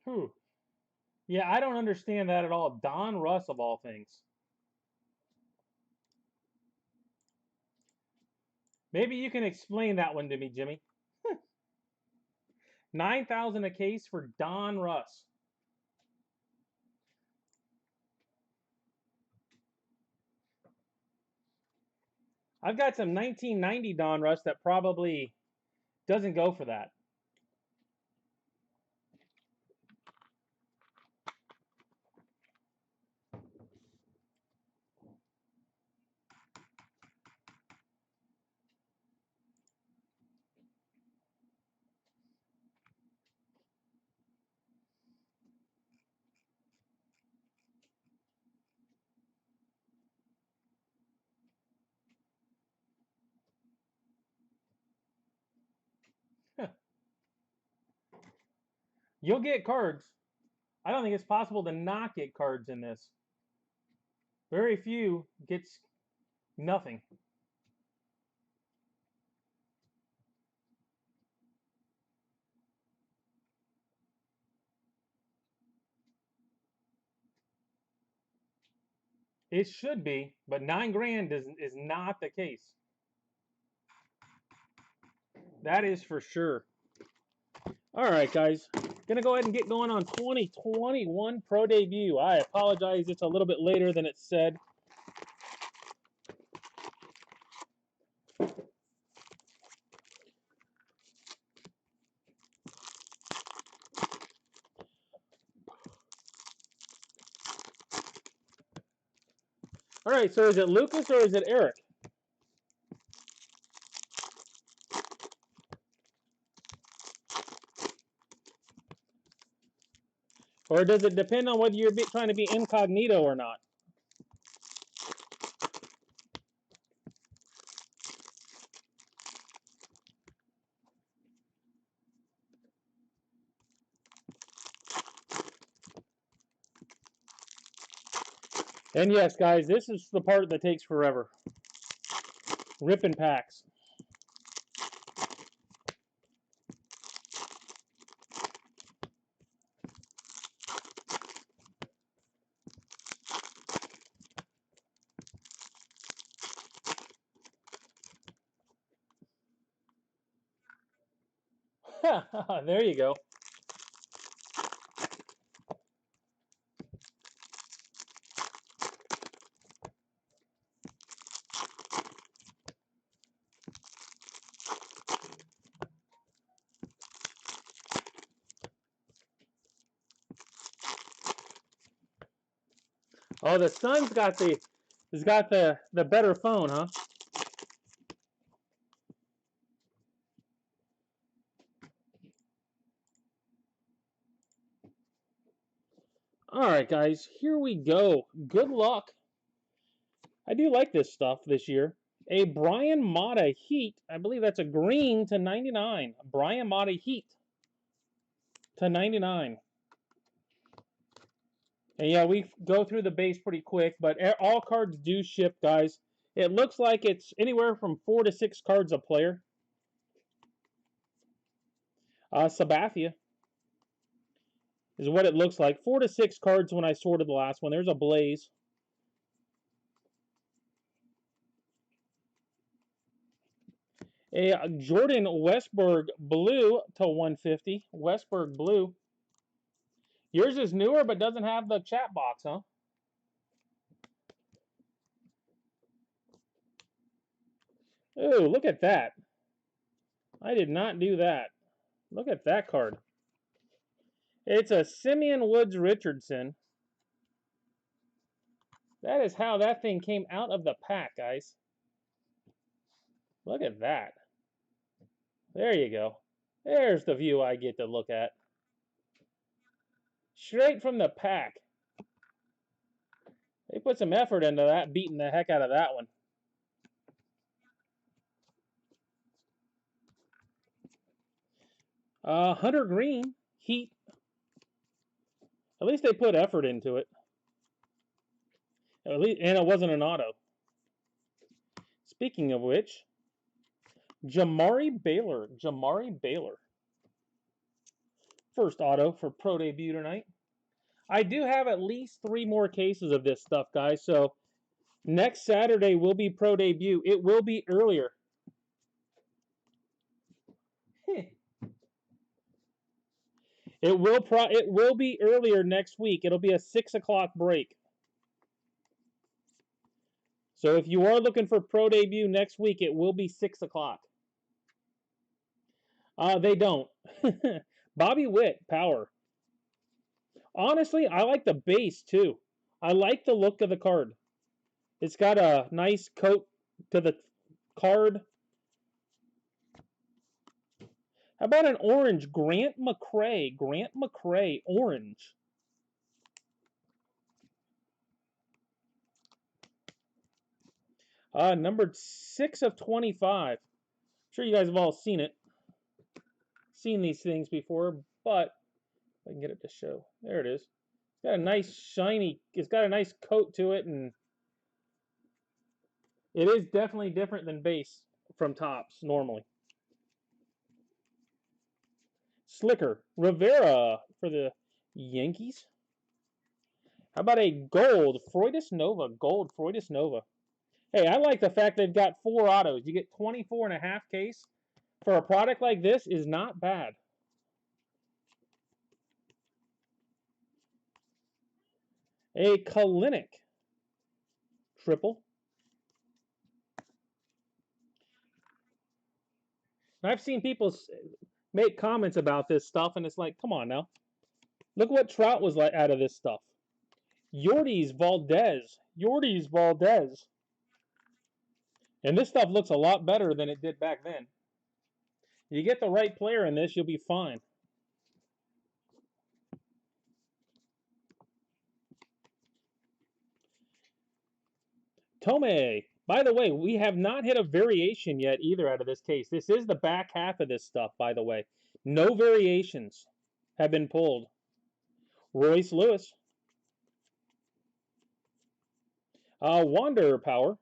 Whew. Yeah, I don't understand that at all. Don Russ of all things. Maybe you can explain that one to me, Jimmy. 9,000 a case for Don Russ. I've got some 1990 Don Russ that probably doesn't go for that. You'll get cards. I don't think it's possible to not get cards in this. Very few gets nothing. It should be, but 9 grand is not the case. That is for sure. All right, guys. Gonna go ahead and get going on 2021 Pro Debut. I apologize, it's a little bit later than it said. All right, so is it Lucas or is it Eric? Or does it depend on whether you're trying to be incognito or not? And yes, guys, this is the part that takes forever. Ripping packs. There you go. Oh, the Sun's got the better phone, huh? All right, guys, here we go. Good luck. I do like this stuff this year. A Brian Mata Heat. I believe that's a green to 99. Brian Mata Heat to 99. And yeah, we go through the base pretty quick, but all cards do ship, guys. It looks like it's anywhere from 4 to 6 cards a player. Sabathia is what it looks like. 4 to 6 cards when I sorted the last one. There's a Blaze. A Jordan Westberg Blue to 150. Westberg Blue. Yours is newer, but doesn't have the chat box, huh? Ooh, look at that. I did not do that. Look at that card. It's a Simeon Woods Richardson. That is how that thing came out of the pack, guys. Look at that. There you go. There's the view I get to look at. Straight from the pack. They put some effort into that, beating the heck out of that one. Hunter Green, Heat. At least they put effort into it. At least, and it wasn't an auto. Speaking of which, Jamari Baylor. First auto for Pro Debut tonight. I do have at least 3 more cases of this stuff, guys. So next Saturday will be Pro Debut. It will be earlier. It will be earlier next week. It'll be a 6 o'clock break. So if you are looking for Pro Debut next week, it will be 6 o'clock. They don't. Bobby Witt, power. Honestly, I like the base too. I like the look of the card. It's got a nice coat to the card. How about an orange? Grant McCray. Grant McCray, orange. Numbered 6 of 25. I'm sure you guys have all seen it. Seen these things before, but if I can get it to show. There it is. It's got a nice shiny, it's got a nice coat to it, and it is definitely different than base from Topps normally. Slicker. Rivera for the Yankees. How about a gold Freudis Nova? Gold Freudis Nova. Hey, I like the fact they've got 4 autos. You get 24 and a half case. For a product like this is not bad. A Kalinick triple. I've seen people make comments about this stuff, and it's like, come on now. Look what Trout was like out of this stuff. Yordi's Valdez. Yordi's Valdez. And this stuff looks a lot better than it did back then. You get the right player in this, you'll be fine. Tomei. By the way, we have not hit a variation yet either out of this case. This is the back half of this stuff, by the way. No variations have been pulled. Royce Lewis. Wanderer Power.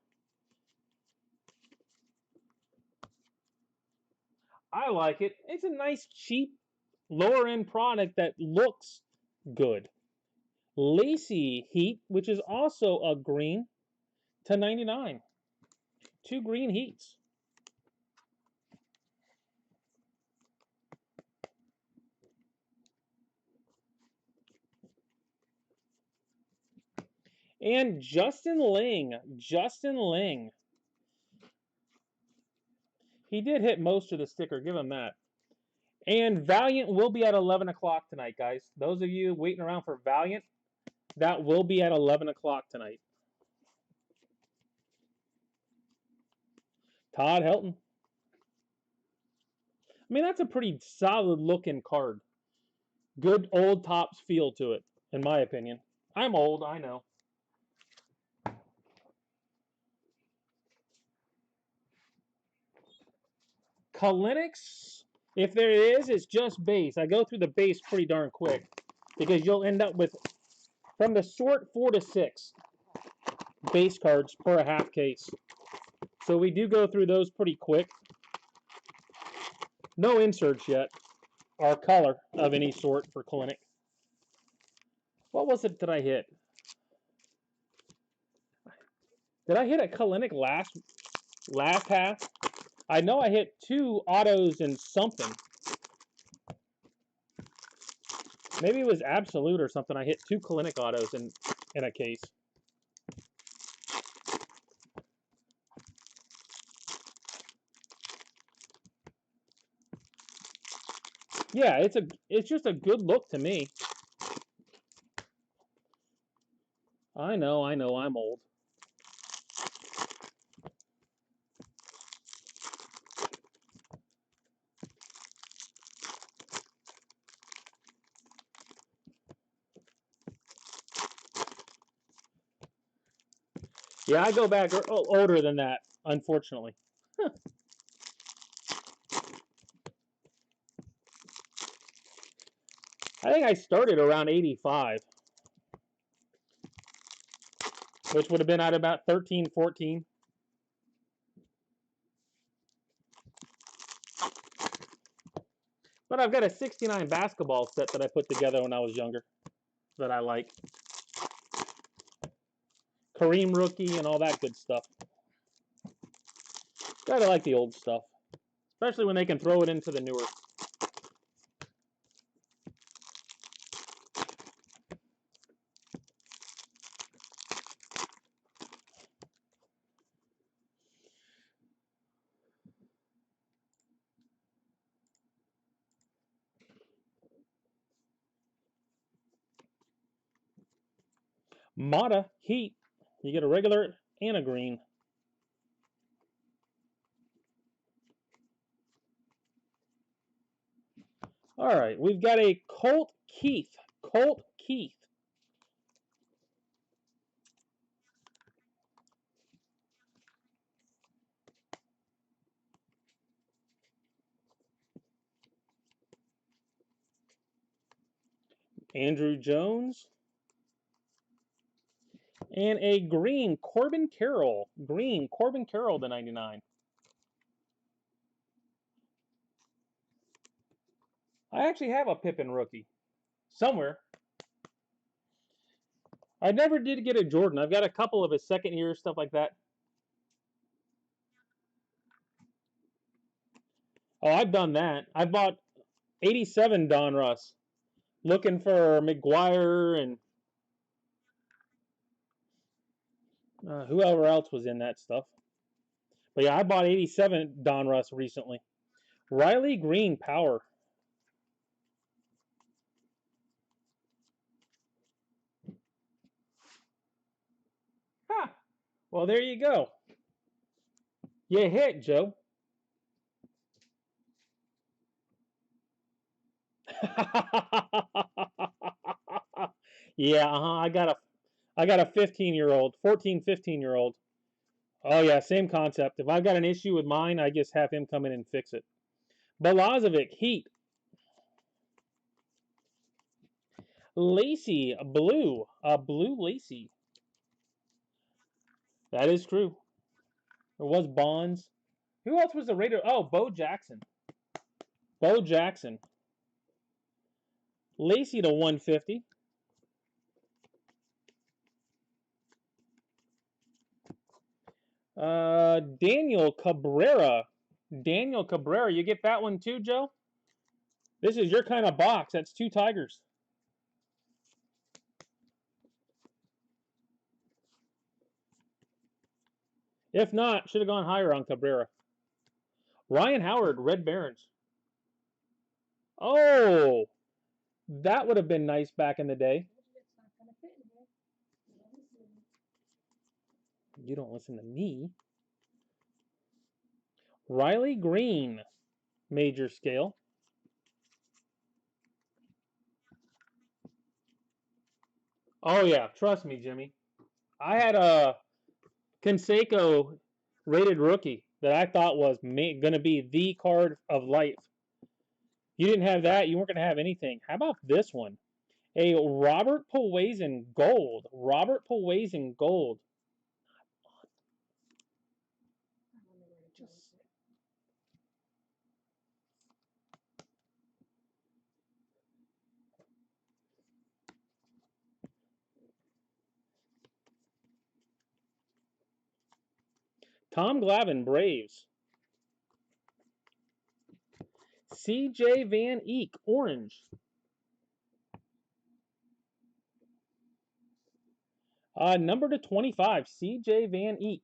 I like it. It's a nice, cheap, lower-end product that looks good. Lacy Heat, which is also a green, to 99. 2 green Heats. And Justin Ling. Justin Ling. He did hit most of the sticker. Give him that. And Valiant will be at 11 o'clock tonight, guys. Those of you waiting around for Valiant, that will be at 11 o'clock tonight. Todd Helton. I mean, that's a pretty solid looking card. Good old Topps feel to it, in my opinion. I'm old, I know. Kalinick's, if there is, it's just base. I go through the base pretty darn quick because you'll end up with, from the sort 4 to 6 base cards per a half case. So we do go through those pretty quick. No inserts yet, or color of any sort for Kalinick. What was it that I hit? Did I hit a Kalinick last half? I know I hit 2 autos and something. Maybe it was Absolute or something. I hit 2 Kalinick autos in a case. Yeah, it's just a good look to me. I know, I'm old. Yeah, I go back older than that, unfortunately. Huh. I think I started around 85. Which would have been at about 13, 14. But I've got a 69 basketball set that I put together when I was younger that I like. Kareem rookie and all that good stuff. Gotta like the old stuff, especially when they can throw it into the newer. Mata Heat. You get a regular and a green. All right, we've got a Colt Keith. Colt Keith. Andrew Jones. And a green Corbin Carroll. Green Corbin Carroll to 99. I actually have a Pippen rookie somewhere. I never did get a Jordan. I've got a couple of his second year, stuff like that. Oh, I've done that. I bought 87 Donruss, looking for McGuire and whoever else was in that stuff. But yeah, I bought 87 Donruss recently. Riley Green Power. Ha! Well, there you go. You hit, Joe. Yeah, I got a 15-year-old, 14, 15-year-old. Oh yeah, same concept. If I've got an issue with mine, I just have him come in and fix it. Balazovic, Heat. Lacey, blue. Blue Lacey. That is true. There was Bonds. Who else was the Raider? Oh, Bo Jackson. Bo Jackson. Lacey to 150. Daniel Cabrera. Daniel Cabrera. You get that one too, Joe? This is your kind of box. That's 2 Tigers. If not, should have gone higher on Cabrera. Ryan Howard, Red Barons. Oh, that would have been nice back in the day. You don't listen to me. Riley Green, major scale. Oh, yeah. Trust me, Jimmy. I had a Canseco rated rookie that I thought was going to be the card of life. You didn't have that, you weren't going to have anything. How about this one? A Robert Puason Gold. Robert Puason Gold. Tom Glavine, Braves. C.J. Van Eek, orange. Number to 25, C.J. Van Eek.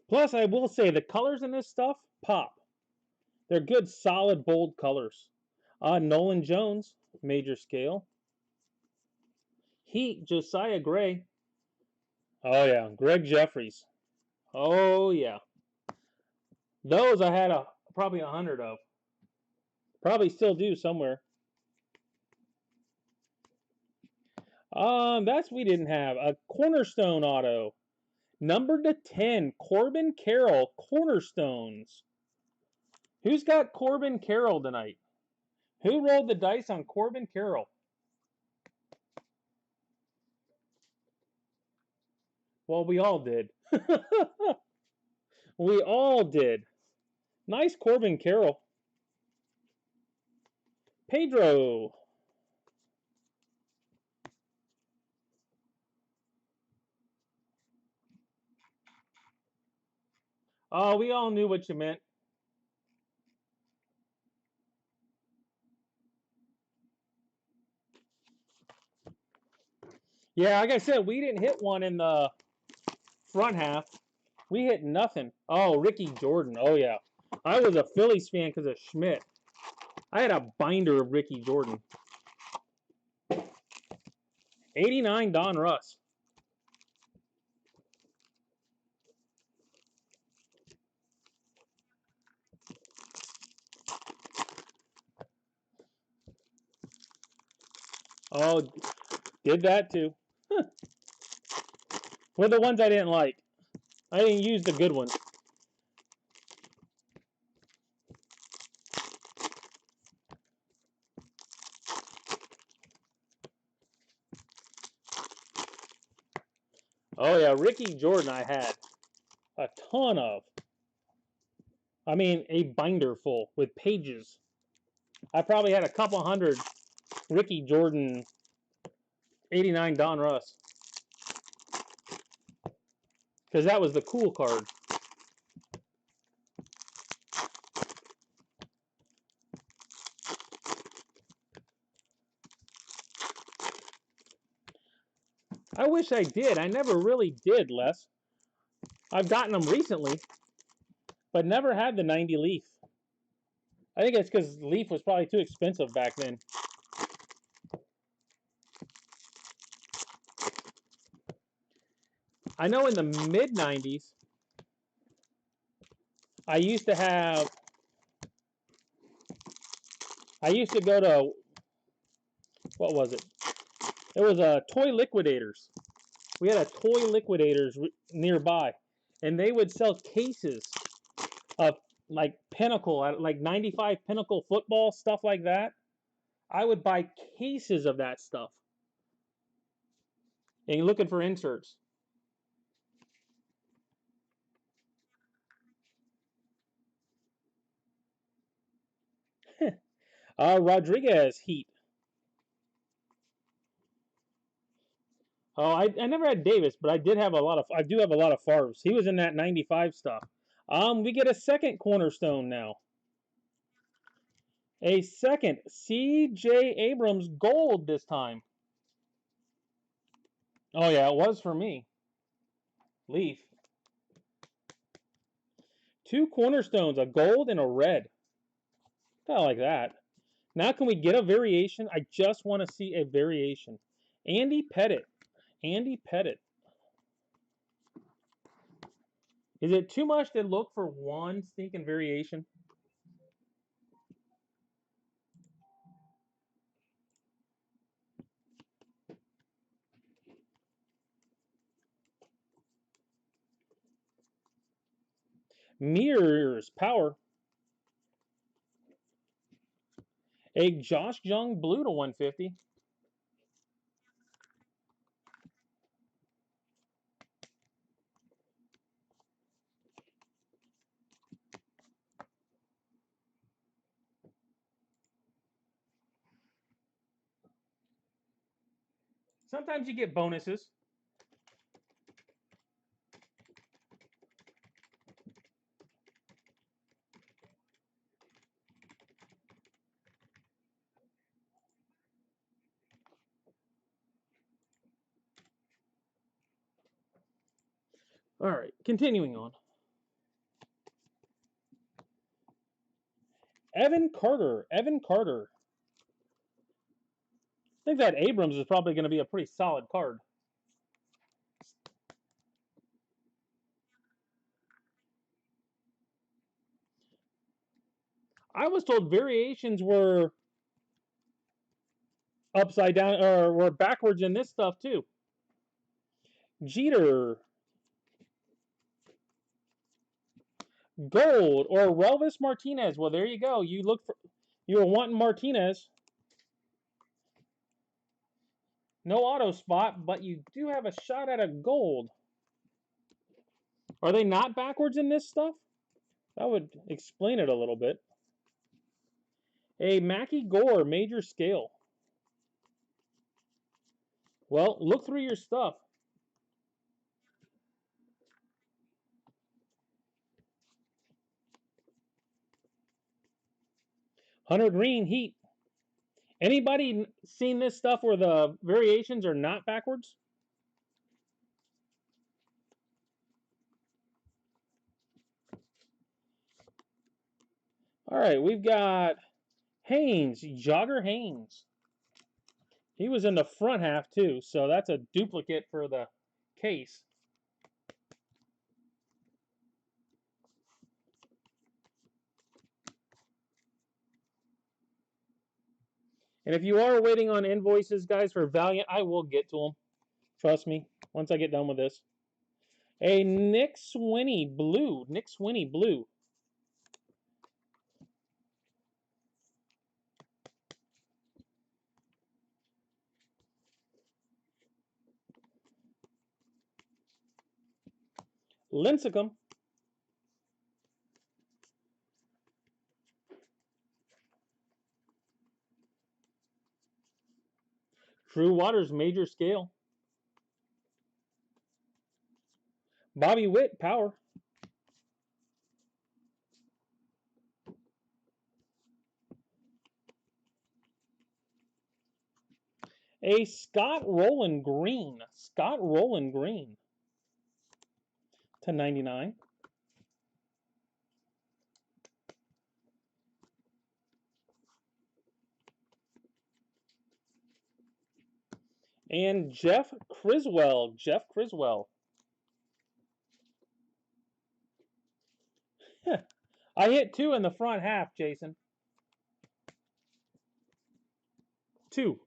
Plus, I will say, the colors in this stuff pop. They're good, solid, bold colors. Nolan Jones, major scale. Heat, Josiah Gray. Oh, yeah. Greg Jeffries. Oh, yeah. Those I had probably 100 of. Probably still do somewhere. That's we didn't have. A Cornerstone auto. Number to 10, Corbin Carroll, Cornerstones. Who's got Corbin Carroll tonight? Who rolled the dice on Corbin Carroll? Well, we all did. We all did. Nice Corbin Carroll. Pedro. Oh, we all knew what you meant. Yeah, like I said, we didn't hit one in the front half. We hit nothing. Oh, Ricky Jordan. Oh, yeah. I was a Phillies fan because of Schmidt. I had a binder of Ricky Jordan. 89 Don Russ. Oh, did that too. Were the ones I didn't like. I didn't use the good ones. Oh, yeah. Ricky Jordan I had a ton of. I mean, a binder full with pages. I probably had a couple hundred Ricky Jordan 89 Don Russ. Because that was the cool card. I wish I did. I never really did, Les. I've gotten them recently, but never had the 90 Leaf. I think it's because Leaf was probably too expensive back then. I know in the mid-90s, I used to go to, what was it? It was a Toy Liquidators. We had a Toy Liquidators nearby, and they would sell cases of like Pinnacle, like 95 Pinnacle football, stuff like that. I would buy cases of that stuff. And looking for inserts. Rodriguez Heat. Oh, I never had Davis, but I do have a lot of Favres. He was in that 95 stuff. We get a second cornerstone now. A second C.J. Abrams gold this time. Oh yeah, it was for me. Leaf. Two cornerstones, a gold and a red. Kind of like that. Now can we get a variation? I just want to see a variation. Andy Pettit. Andy Pettit. Is it too much to look for one stinking variation? Mirrors power. A Josh Jung blue to 150. Sometimes you get bonuses. All right, continuing on. Evan Carter. Evan Carter. I think that Abrams is probably going to be a pretty solid card. I was told variations were upside down or were backwards in this stuff too. Jeter. Gold or Relvis Martinez. Well, there you go. You were wanting Martinez. No auto spot, but you do have a shot at a gold. Are they not backwards in this stuff? That would explain it a little bit. A Mackie Gore major scale. Well, look through your stuff. Hunter Green Heat. Anybody seen this stuff where the variations are not backwards? All right, we've got Haynes, Jogger Haynes. He was in the front half too, so that's a duplicate for the case. And if you are waiting on invoices, guys, for Valiant, I will get to them. Trust me, once I get done with this. A Nick Swinney Blue. Nick Swinney Blue. Lincecum. Drew Waters major scale. Bobby Witt power. A Scott Rowland Green. Scott Rowland Green. /99. And Jeff Criswell. Jeff Criswell. I hit 2 in the front half, Jason. 2.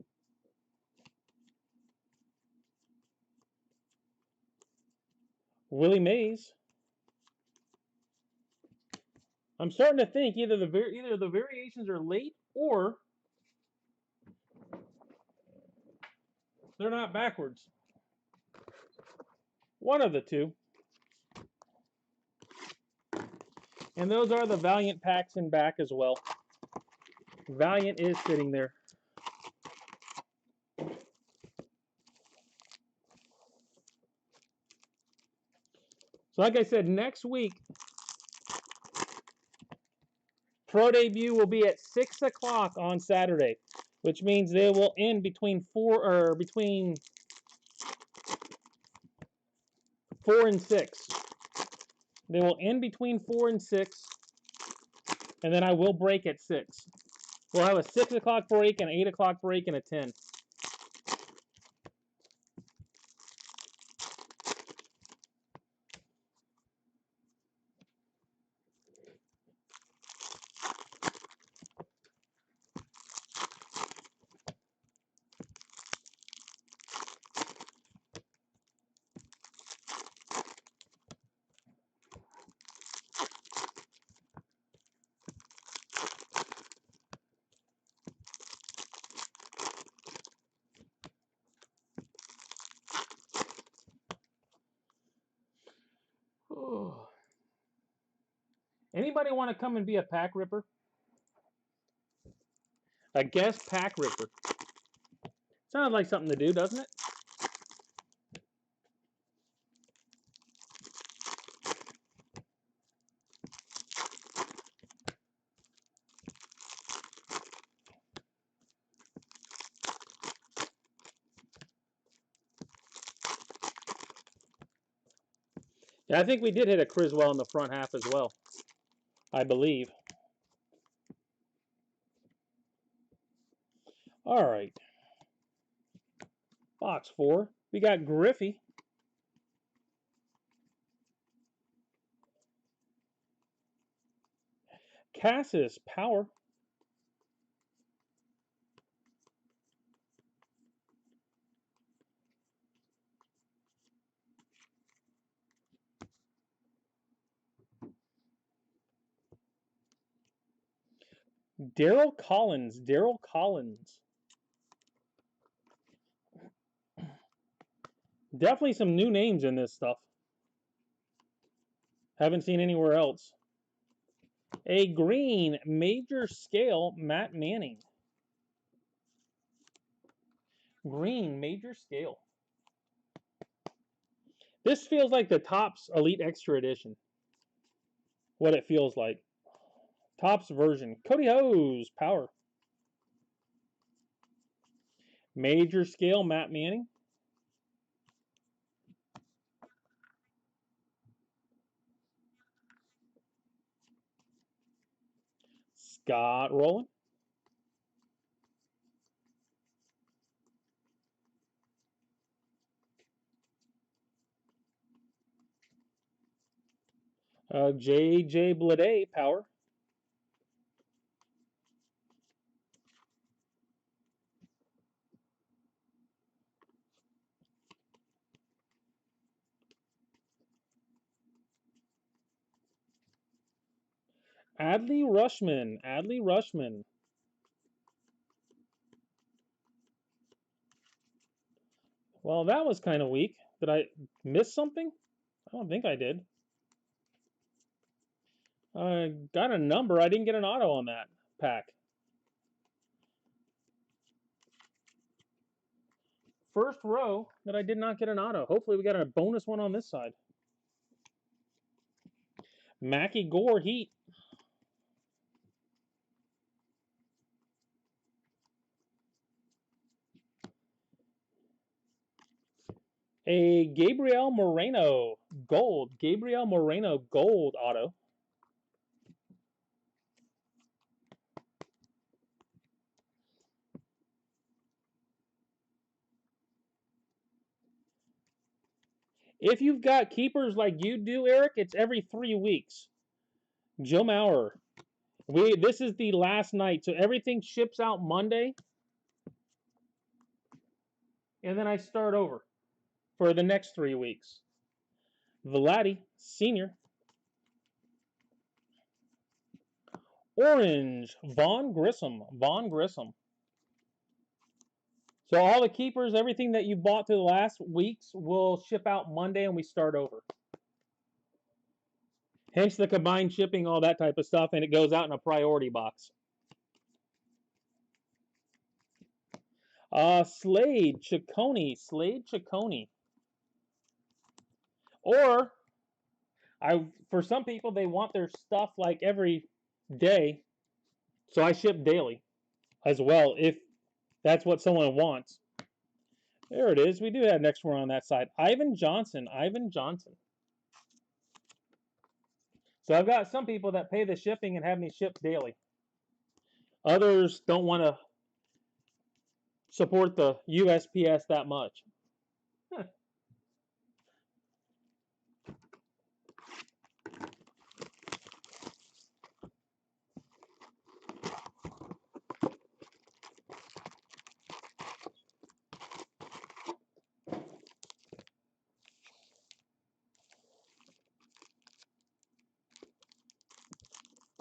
Willie Mays. I'm starting to think either the variations are late or they're not backwards. One of the two. And those are the Valiant packs in back as well. Valiant is sitting there. So like I said, next week, Pro Debut will be at 6 o'clock on Saturday, which means they will end between 4 and 6. They will end between 4 and 6, and then I will break at 6. We'll have a 6 o'clock break, an 8 o'clock break, and a 10. Anybody want to come and be a pack ripper? A guest pack ripper. Sounds like something to do, doesn't it? Yeah, I think we did hit a Criswell in the front half as well. I believe. All right. Box 4. We got Griffey. Cassis Power. Daryl Collins. Daryl Collins. Definitely some new names in this stuff. Haven't seen anywhere else. A green major scale Matt Manning. Green major scale. This feels like the Topps Elite Extra Edition. What it feels like. Topps version. Cody Hose, power. Major scale Matt Manning. Scott Rowland. J.J. Bleday, power. Adley Rutschman. Adley Rutschman. Well, that was kind of weak. Did I miss something? I don't think I did. I got a number. I didn't get an auto on that pack. First row that I did not get an auto. Hopefully we got a bonus one on this side. Mackie Gore Heat. A Gabriel Moreno gold. Gabriel Moreno gold auto. If you've got keepers like you do, Eric, it's every 3 weeks. Joe Mauer. This is the last night, so everything ships out Monday. And then I start over for the next 3 weeks. Vladdy, Sr. Orange, Vaughn Grissom. Vaughn Grissom. So all the keepers, everything that you bought through the last weeks will ship out Monday and we start over. Hence the combined shipping, all that type of stuff, and it goes out in a priority box. Slade Ciccone. Slade Ciccone. Or, for some people, they want their stuff like every day, so I ship daily as well, if that's what someone wants. There it is. We do have next one on that side. Ivan Johnson. Ivan Johnson. So I've got some people that pay the shipping and have me ship daily. Others don't want to support the USPS that much.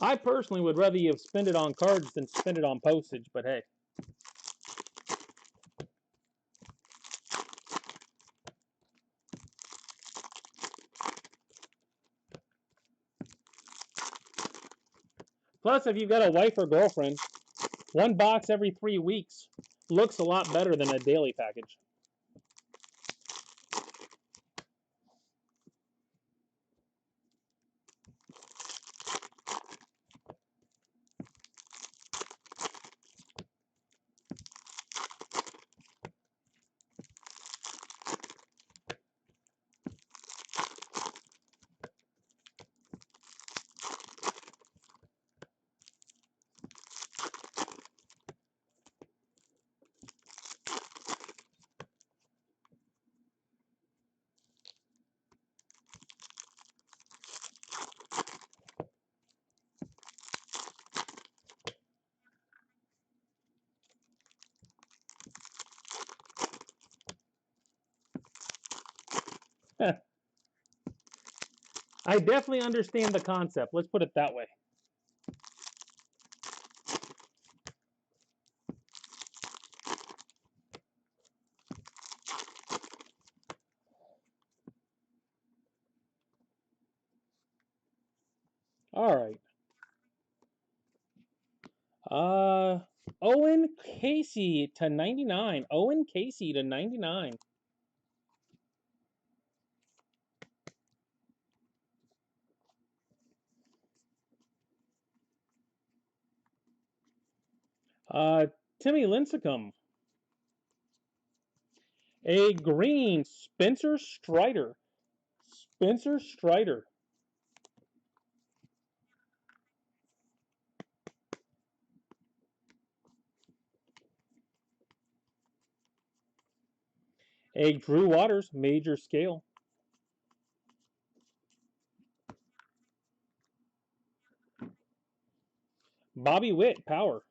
I personally would rather you have spent it on cards than spend it on postage, but hey. Plus, if you've got a wife or girlfriend, one box every 3 weeks looks a lot better than a daily package. I definitely understand the concept. Let's put it that way. All right. Owen Casey to 99. Owen Casey to 99. Timmy Lincecum. A green Spencer Strider. Spencer Strider. A Drew Waters Major Scale. Bobby Witt Power.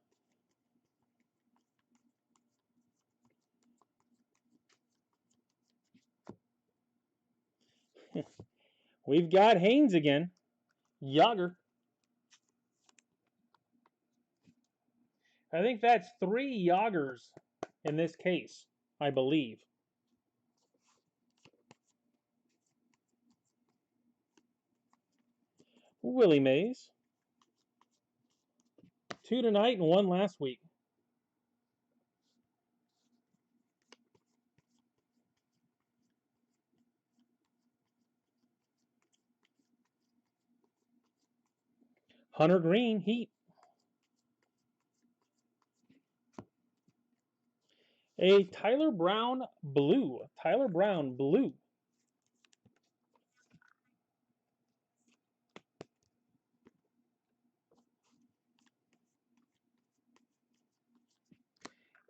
We've got Haynes again. Yager. I think that's 3 Yagers in this case, I believe. Willie Mays. 2 tonight and 1 last week. Hunter Green Heat. A Tyler Brown Blue. Tyler Brown Blue.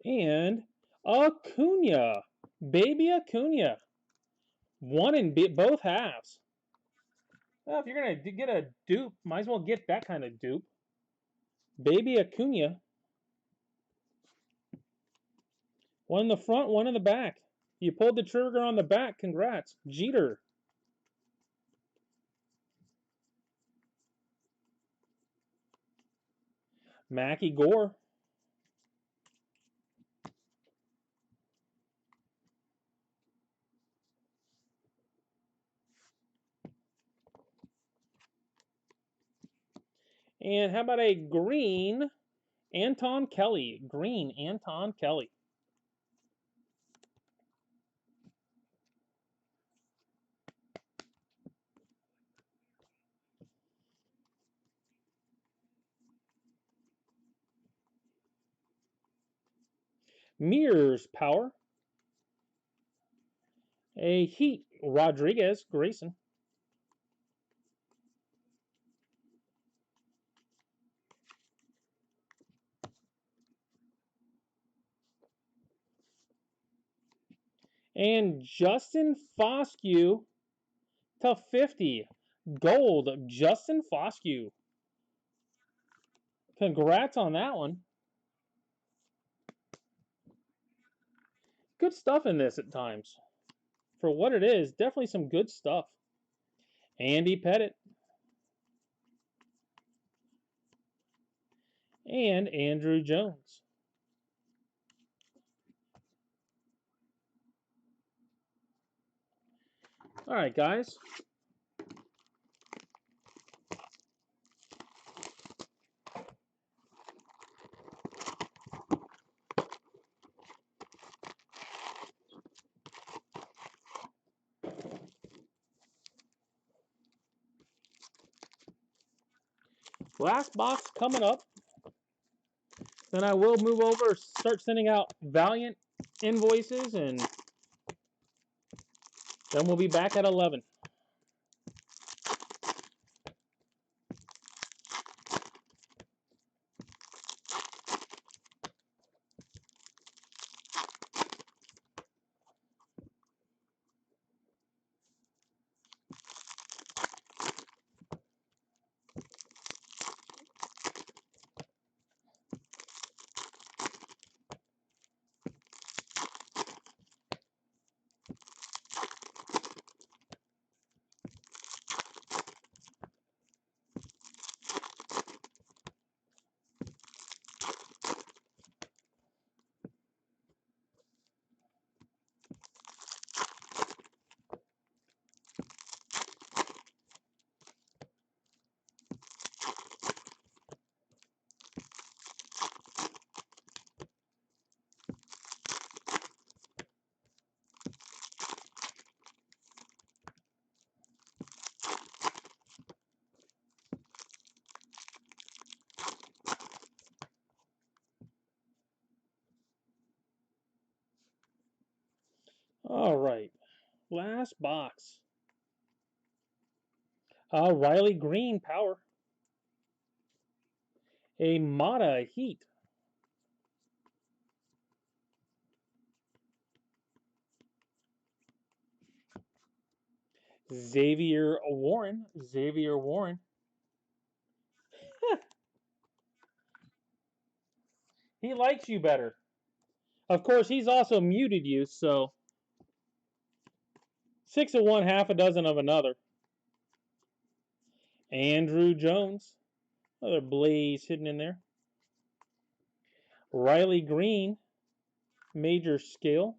And Acuna. Baby Acuna. 1 in both halves. Well, if you're going to get a dupe, might as well get that kind of dupe. Baby Acuna. 1 in the front, 1 in the back. You pulled the trigger on the back. Congrats. Jeter. Mackie Gore. And how about a green Anton Kelly? Green Anton Kelly. Mears Power. A Heat Rodriguez Grayson. And Justin Foscue to 50. Gold, Justin Foscue. Congrats on that one. Good stuff in this at times. For what it is, definitely some good stuff. Andy Pettit. And Andrew Jones. All right, guys. Last box coming up. Then I will move over, start sending out Valiant invoices, and then we'll be back at 11. All right. Last box. Riley Green, Power. A Mata, Heat. Xavier Warren. Xavier Warren. He likes you better. Of course, he's also muted you, so 6 of one, half a dozen of another. Andrew Jones. Another Blaze hidden in there. Riley Green. Major Scale.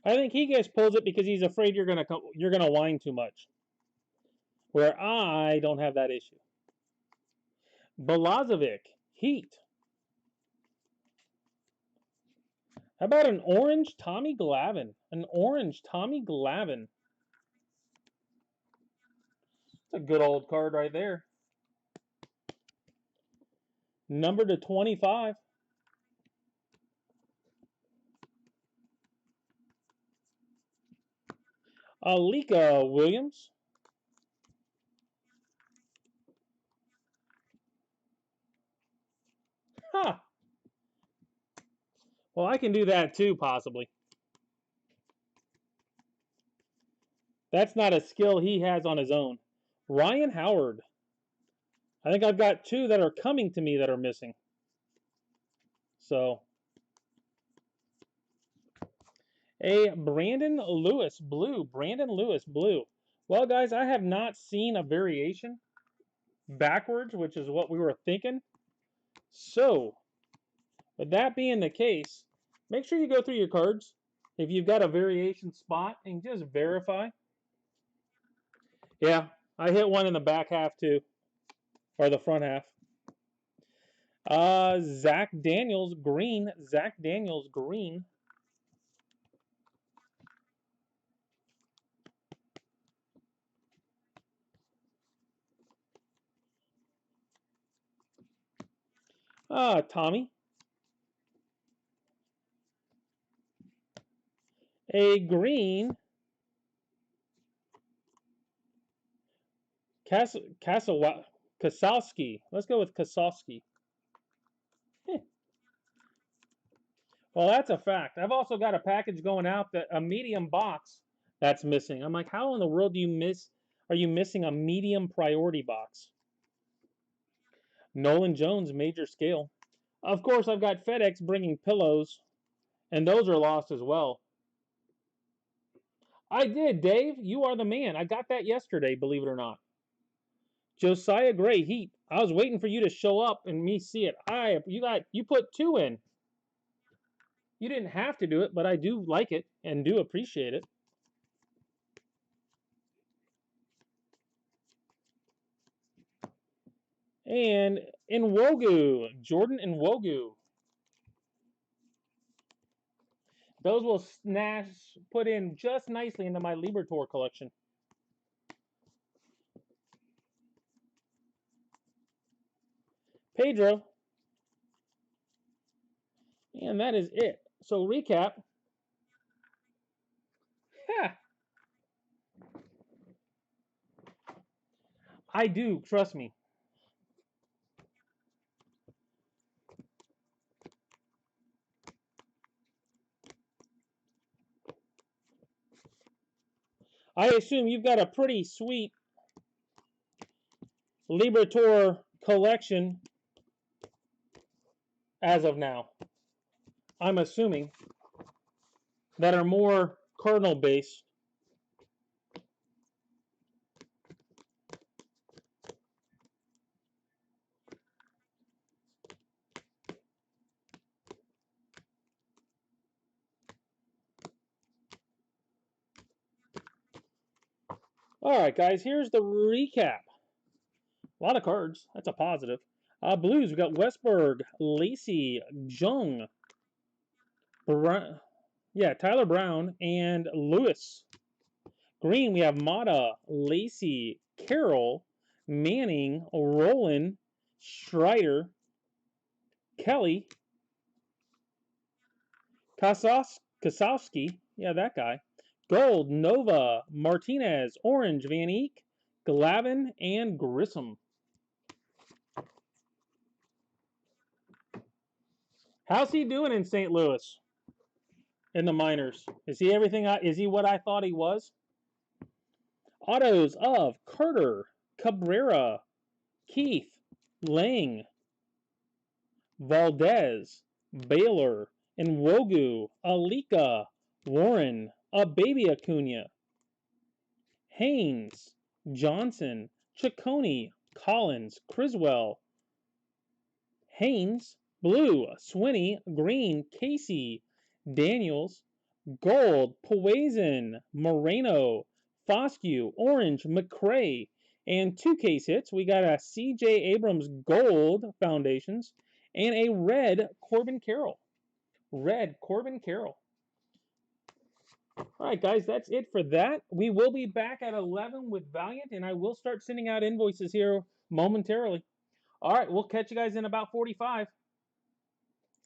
I think he just pulls it because he's afraid you're gonna whine too much. Where I don't have that issue. Balazovic, Heat. How about an orange Tommy Glavine? An orange Tommy Glavine. It's a good old card right there. Number to 25. Alika Williams. Huh. Well, I can do that too, possibly. That's not a skill he has on his own. Ryan Howard. I think I've got two that are coming to me that are missing. So, a Brandon Lewis Blue. Brandon Lewis Blue. Well, guys, I have not seen a variation backwards, which is what we were thinking. So, with that being the case, make sure you go through your cards. If you've got a variation spot, and just verify. Yeah, I hit one in the back half too, or the front half. Zach Daniels Green. Zach Daniels Green. Tommy. A green. Kasowski. Let's go with Kasowski. Well, that's a fact. I've also got a package going out that a medium box that's missing. I'm like, how in the world are you missing a medium priority box? Nolan Jones, Major Scale. Of course, I've got FedEx bringing pillows, and those are lost as well. I did, Dave. You are the man. I got that yesterday, believe it or not. Josiah Gray, Heat. I was waiting for you to show up and me see it. You put two in. You didn't have to do it, but I do like it and do appreciate it. And Nwogu, Jordan Nwogu. Those will put in just nicely into my Libertor collection. Pedro. And that is it. So recap. Ha! I do, trust me. I assume you've got a pretty sweet Libertor collection as of now. I'm assuming that are more Cardinal based. All right, guys, here's the recap. A lot of cards. That's a positive. Blues, we got Westberg, Lacey, Jung, Tyler Brown, and Lewis. Green, we have Mata, Lacey, Carroll, Manning, Roland, Strider, Kelly, Kosowski, yeah, that guy. Gold, Nova, Martinez, Orange, Van Eek, Glavin, and Grissom. How's he doing in St. Louis in the minors? Is he everything? Is he what I thought he was? Autos of Carter, Cabrera, Keith, Lang, Valdez, Baylor, Nwogu, Alika, Warren, a baby Acuna, Haynes, Johnson, Ciccone, Collins, Criswell, Haynes, Blue, Swinney, Green, Casey, Daniels, Gold, Poison, Moreno, Foscue, Orange, McCray, and 2 case hits. We got a C.J. Abrams Gold Foundations and a red Corbin Carroll. Red Corbin Carroll. All right, guys, that's it for that. We will be back at 11 with Valiant, and I will start sending out invoices here momentarily. All right, we'll catch you guys in about 45.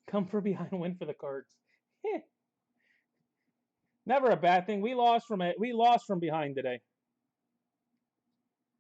Come for behind, win for the cards. Never a bad thing. We lost from behind today.